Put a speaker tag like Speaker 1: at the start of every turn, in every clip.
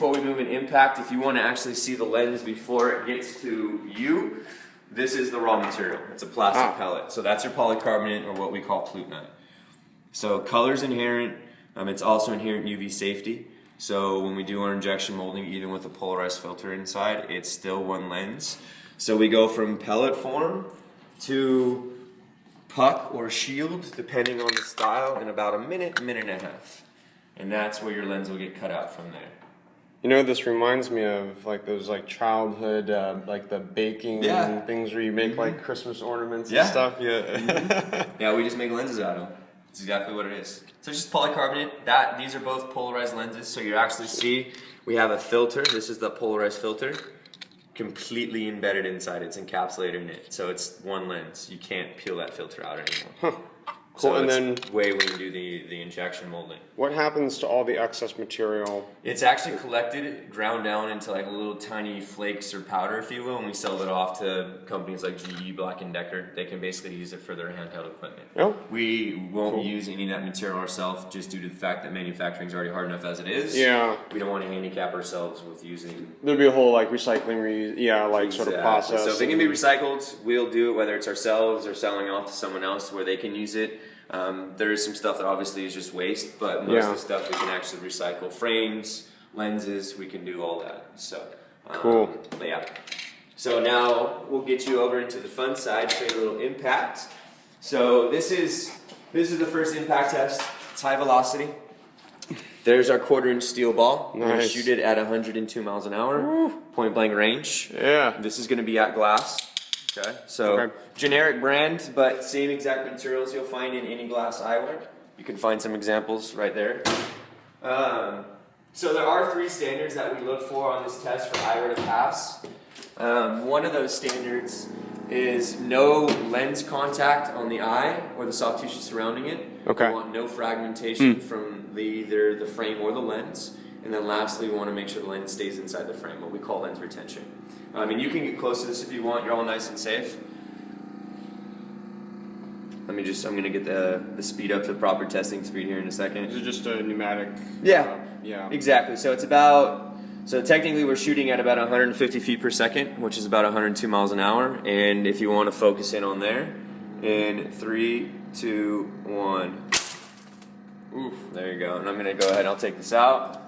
Speaker 1: before we move in impact, if you want to actually see the lens before it gets to you, this is the raw material. It's a plastic pellet. So that's your polycarbonate, or what we call plutonite. So color's inherent. It's also inherent UV safety. So when we do our injection molding, even with a polarized filter inside, it's still one lens. So we go from pellet form to puck or shield, depending on the style, in about a minute, minute and a half. And that's where your lens will get cut out from there.
Speaker 2: You know, this reminds me of like those like childhood, like the baking things where you make like Christmas ornaments and stuff. Yeah.
Speaker 1: Yeah, we just make lenses out of them. That's exactly what it is. So it's just polycarbonate. These are both polarized lenses. So you actually see we have a filter. This is the polarized filter, completely embedded inside. It's encapsulated in it. So it's one lens. You can't peel that filter out anymore.
Speaker 2: Huh.
Speaker 1: Cool.
Speaker 2: So
Speaker 1: And
Speaker 2: then
Speaker 1: way when you do the injection molding.
Speaker 2: What happens to all the excess material?
Speaker 1: It's actually collected, ground down into like little tiny flakes or powder, if you will, and we sell it off to companies like GE, Black & Decker. They can basically use it for their handheld equipment.
Speaker 2: Oh.
Speaker 1: We won't use any of that material ourselves, just due to the fact that manufacturing is already hard enough as it is.
Speaker 2: Yeah.
Speaker 1: We don't want to handicap ourselves with using...
Speaker 2: There'd be a whole like recycling, sort of process.
Speaker 1: So if it can be recycled, we'll do it, whether it's ourselves or selling off to someone else where they can use it. There is some stuff that obviously is just waste, but most of the stuff we can actually recycle. Frames, lenses, we can do all that. So
Speaker 2: cool.
Speaker 1: But yeah. So now we'll get you over into the fun side, show you a little impact. So this is the first impact test. It's high velocity. There's our 1/4-inch steel ball. We're going to shoot it at 102 miles an hour, point blank range.
Speaker 2: Yeah.
Speaker 1: This is going to be at glass. Okay, so generic brand, but same exact materials you'll find in any glass eyewear. You can find some examples right there. So there are 3 standards that we look for on this test for eyewear to pass. One of those standards is no lens contact on the eye or the soft tissue surrounding it.
Speaker 2: Okay.
Speaker 1: We want no fragmentation from either the frame or the lens. And then lastly, we want to make sure the lens stays inside the frame, what we call lens retention. I mean, you can get close to this if you want. You're all nice and safe. I'm going to get the speed up to the proper testing speed here in a second.
Speaker 2: This is just a pneumatic.
Speaker 1: Yeah.
Speaker 2: Yeah.
Speaker 1: Exactly. So technically we're shooting at about 150 feet per second, which is about 102 miles an hour. And if you want to focus in on there, in 3, 2, 1. Oof, there you go. And I'm going to go ahead and I'll take this out.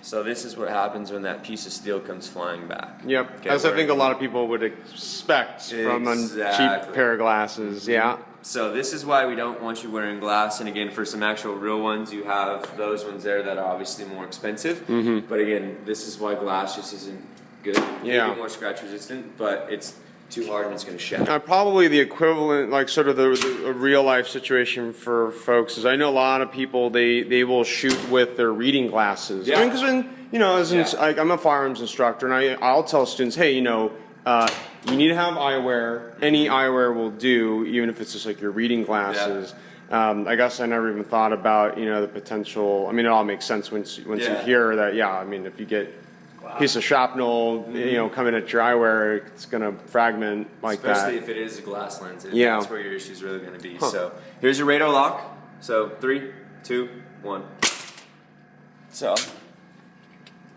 Speaker 1: So this is what happens when that piece of steel comes flying back.
Speaker 2: Yep,
Speaker 1: okay,
Speaker 2: as I think a lot of people would expect from a cheap pair of glasses, yeah.
Speaker 1: So this is why we don't want you wearing glass, and again, for some actual real ones, you have those ones there that are obviously more expensive. But again, this is why glass just isn't good.
Speaker 2: Yeah.
Speaker 1: Maybe more scratch resistant, but it's too hard and it's going to shatter.
Speaker 2: Probably the equivalent, like sort of the real life situation for folks is I know a lot of people, they will shoot with their reading glasses.
Speaker 1: Yeah.
Speaker 2: I mean, because I'm a firearms instructor, and I'll tell students, hey, you need to have eyewear. Any eyewear will do, even if it's just like your reading glasses. Yeah. I guess I never even thought about, the potential. I mean, it all makes sense once you hear that. Yeah, I mean, if you get piece of shrapnel, coming at your eyewear, it's going to fragment like
Speaker 1: Especially
Speaker 2: that.
Speaker 1: if it is a glass lens.
Speaker 2: Yeah.
Speaker 1: That's where your issue is really going to be. So here's your radar lock. So 3, 2, 1. So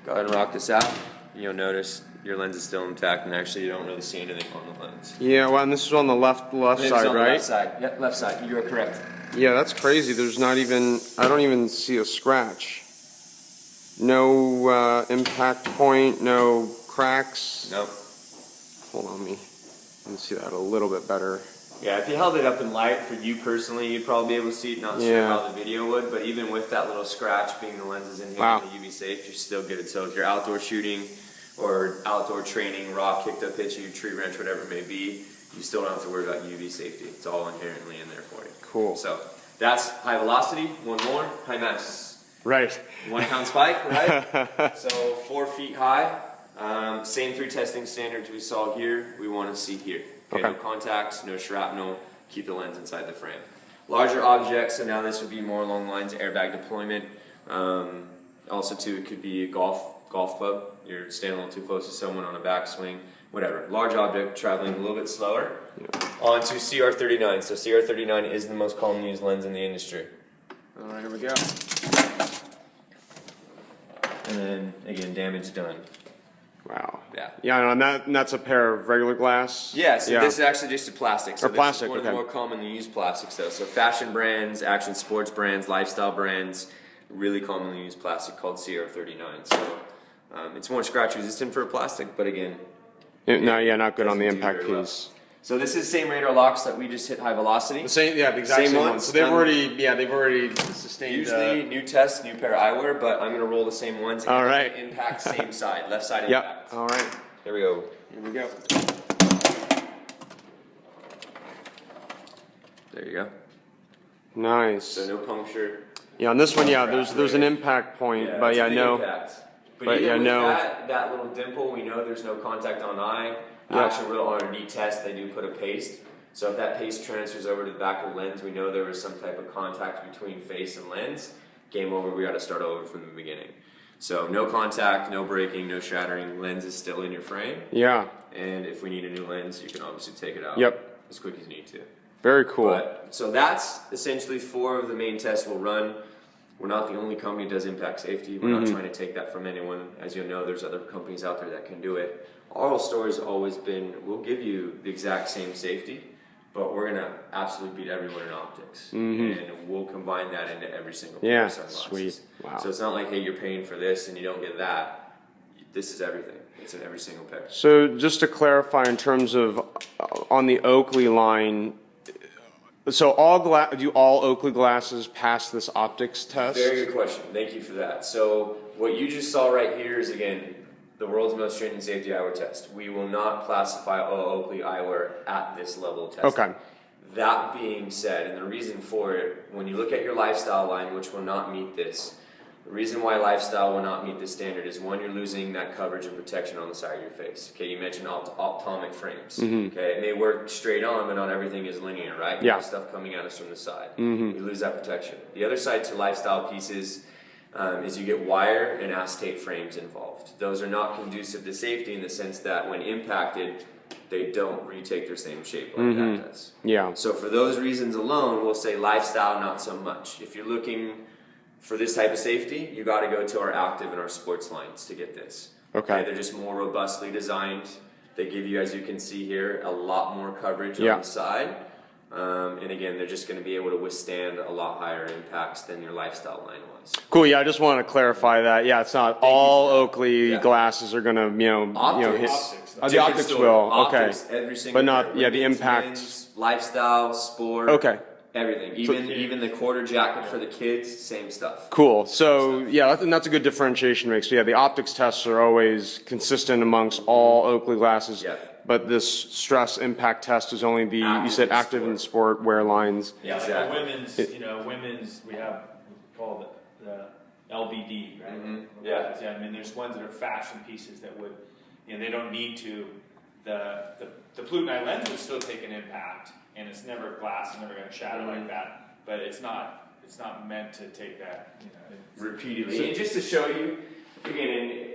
Speaker 1: go ahead and rock this out. You'll notice your lens is still intact, and actually you don't really see anything on the lens.
Speaker 2: Yeah, well, and this is on the left side,
Speaker 1: on
Speaker 2: right?
Speaker 1: The left side. Yep, left side. You are correct.
Speaker 2: Yeah, that's crazy. There's not even, I don't even see a scratch. No impact point, no cracks.
Speaker 1: Nope.
Speaker 2: Hold on, let me see that a little bit better.
Speaker 1: Yeah, if you held it up in light for you personally, you'd probably be able to see it. Not sure how the video would, but even with that little scratch, being the lenses in here and the UV safe, you're still good. So if you're outdoor shooting or outdoor training, raw, kicked up pitching, tree wrench, whatever it may be, you still don't have to worry about UV safety. It's all inherently in there for you.
Speaker 2: Cool.
Speaker 1: So that's high velocity. One more, high mass.
Speaker 2: Right.
Speaker 1: 1 pound spike, right? So 4 feet high. Same 3 testing standards we saw here, we want to see here. Okay. No contacts, no shrapnel, keep the lens inside the frame. Larger objects, so now this would be more along the lines of airbag deployment. Also too, it could be a golf club. You're standing a little too close to someone on a backswing, whatever. Large object traveling a little bit slower. On to CR39. So CR39 is the most commonly used lens in the industry.
Speaker 2: All right, here we go.
Speaker 1: and then again, damage done.
Speaker 2: Wow.
Speaker 1: Yeah.
Speaker 2: Yeah, and that's a pair of regular glass?
Speaker 1: Yeah, so this is actually just a plastic. So
Speaker 2: or plastic,
Speaker 1: this is one of the more commonly used plastics though. So fashion brands, action sports brands, lifestyle brands, really commonly used plastic called CR39. So it's more scratch resistant for a plastic, but again,
Speaker 2: not good on the impact keys.
Speaker 1: Well. So this is the same radar locks that we just hit high velocity.
Speaker 2: The exact same one. So they've already sustained.
Speaker 1: Usually new test, new pair of eyewear, but I'm gonna roll the same ones.
Speaker 2: All right.
Speaker 1: Impact same side, left side impact.
Speaker 2: Yep. All right.
Speaker 1: Here we go.
Speaker 2: Here we go.
Speaker 1: There you go.
Speaker 2: Nice.
Speaker 1: So no puncture.
Speaker 2: Yeah, on this one, there's an impact point, but no.
Speaker 1: But even with that little dimple, we know there's no contact on eye. Actually, real R&D test, they do put a paste. So if that paste transfers over to the back of the lens, we know there was some type of contact between face and lens. Game over, we got to start over from the beginning. So no contact, no breaking, no shattering. Lens is still in your frame.
Speaker 2: Yeah.
Speaker 1: And if we need a new lens, you can obviously take it out.
Speaker 2: Yep.
Speaker 1: As quick as you need to.
Speaker 2: Very cool.
Speaker 1: So that's essentially 4 of the main tests we'll run. We're not the only company that does impact safety. We're not trying to take that from anyone. As you know, there's other companies out there that can do it. Our story has always been, we'll give you the exact same safety, but we're going to absolutely beat everyone in optics. And we'll combine that into every single pair of sunglasses.
Speaker 2: Sweet. Wow.
Speaker 1: So it's not like, hey, you're paying for this and you don't get that. This is everything. It's in every single pair.
Speaker 2: So just to clarify in terms of on the Oakley line, so do all Oakley glasses pass this optics test?
Speaker 1: Very good question. Thank you for that. So what you just saw right here is, again, the world's most stringent safety eyewear test. We will not classify all Oakley eyewear at this level of testing.
Speaker 2: Okay.
Speaker 1: That being said, and the reason for it, when you look at your lifestyle line, which will not meet this, the reason why lifestyle will not meet this standard is, one, you're losing that coverage and protection on the side of your face. Okay, you mentioned optomic frames. Okay, it may work straight on, but not everything is linear, right?
Speaker 2: Yeah.
Speaker 1: There's stuff coming at us from the side. We lose that protection. The other side to lifestyle pieces is you get wire and acetate frames involved. Those are not conducive to safety in the sense that when impacted, they don't retake their same shape like that does.
Speaker 2: Yeah.
Speaker 1: So for those reasons alone, we'll say lifestyle, not so much. If you're looking for this type of safety, you got to go to our active and our sports lines to get this.
Speaker 2: Okay.
Speaker 1: They're just more robustly designed. They give you, as you can see here, a lot more coverage on the side. And again, they're just going to be able to withstand a lot higher impacts than your lifestyle line was.
Speaker 2: Cool. Yeah, I just want to clarify that. Yeah, it's not all Oakley glasses are going to, hit.
Speaker 1: Optics.
Speaker 2: The optics will.
Speaker 1: Optics,
Speaker 2: Okay.
Speaker 1: every single
Speaker 2: But not,
Speaker 1: pair.
Speaker 2: the impact.
Speaker 1: Men's, lifestyle, sport.
Speaker 2: Okay.
Speaker 1: Everything. Even the quarter jacket for the kids, same stuff.
Speaker 2: Cool. So that's a good differentiation to make. So the optics tests are always consistent amongst all Oakley glasses.
Speaker 1: Yeah.
Speaker 2: But this stress impact test is only you said active and sport wear lines.
Speaker 3: Yeah,
Speaker 1: Exactly.
Speaker 3: like women's, we have called the LBD, right?
Speaker 1: Yeah.
Speaker 3: I mean, there's ones that are fashion pieces that would, they don't need to. The Plutonite lens would still take an impact, and it's never glass, it's never going to shatter like that. But it's not meant to take that,
Speaker 1: repeatedly. And just to show you, again,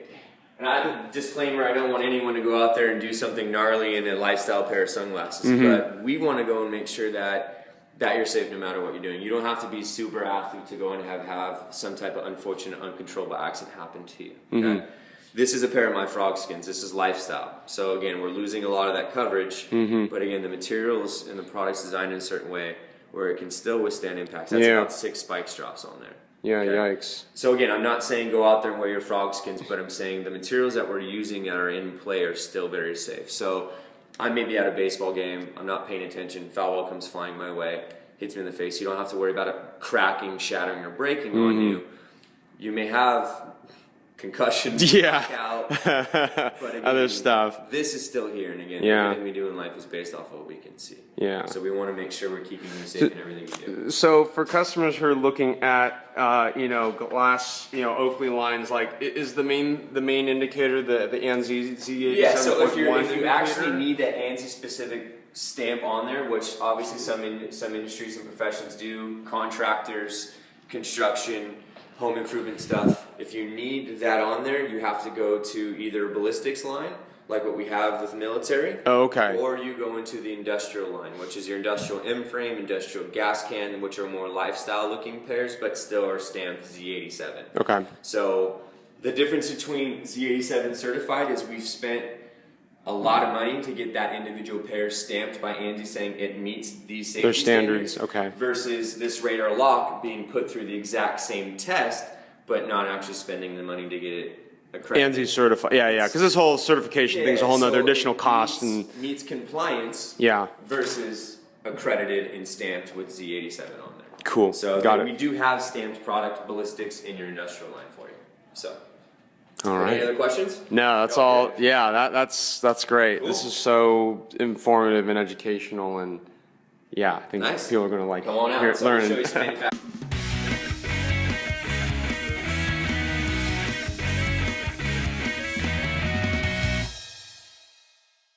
Speaker 1: and I have a disclaimer, I don't want anyone to go out there and do something gnarly in a lifestyle pair of sunglasses, but we want to go and make sure that you're safe no matter what you're doing. You don't have to be super athlete to go and have some type of unfortunate, uncontrollable accident happen to you. Okay? This is a pair of my frog skins. This is lifestyle. So again, we're losing a lot of that coverage, but again, the materials and the product's designed in a certain way where it can still withstand impacts. That's about 6 spike drops on there.
Speaker 2: Yeah,
Speaker 1: okay?
Speaker 2: yikes.
Speaker 1: So again, I'm not saying go out there and wear your frog skins, but I'm saying the materials that we're using that are in play are still very safe. So I may be at a baseball game, I'm not paying attention, foul ball comes flying my way, hits me in the face. You don't have to worry about it cracking, shattering, or breaking on you. You may have concussion, knockout, but again,
Speaker 2: other stuff.
Speaker 1: This is still here, and again, everything we do in life is based off of what we can see.
Speaker 2: Yeah.
Speaker 1: So we want to make sure we're keeping you safe in everything we do.
Speaker 2: So for customers who are looking at, glass, Oakley lines, like is the main indicator the ANSI Z87?
Speaker 1: Yeah. So if you actually need that ANSI specific stamp on there, which obviously some industries and professions do, contractors, construction, home improvement stuff. If you need that on there, you have to go to either a ballistics line, like what we have with military, or you go into the industrial line, which is your industrial M-frame, industrial gas can, which are more lifestyle looking pairs, but still are stamped Z87.
Speaker 2: Okay.
Speaker 1: So The difference between Z87 certified is we've spent a lot of money to get that individual pair stamped by ANSI saying it meets these safety
Speaker 2: Their standards, okay.
Speaker 1: versus this radar lock being put through the exact same test, but not actually spending the money to get it accredited.
Speaker 2: ANSI certified, yeah, because this whole certification thing is a whole nother additional cost.
Speaker 1: Meets compliance
Speaker 2: Yeah.
Speaker 1: versus accredited and stamped with Z87 on there.
Speaker 2: Cool,
Speaker 1: So
Speaker 2: got
Speaker 1: we
Speaker 2: it.
Speaker 1: do have stamped product ballistics in your industrial line for you. So,
Speaker 2: All
Speaker 1: any
Speaker 2: right.
Speaker 1: other questions?
Speaker 2: No, that's
Speaker 1: Go
Speaker 2: all.
Speaker 1: ahead.
Speaker 2: Yeah, that's great.
Speaker 1: Cool.
Speaker 2: This is so informative and educational, and yeah, I think
Speaker 1: Nice.
Speaker 2: people are going to like
Speaker 1: Come on out. So we'll
Speaker 2: learning.
Speaker 1: show you some manufacturing.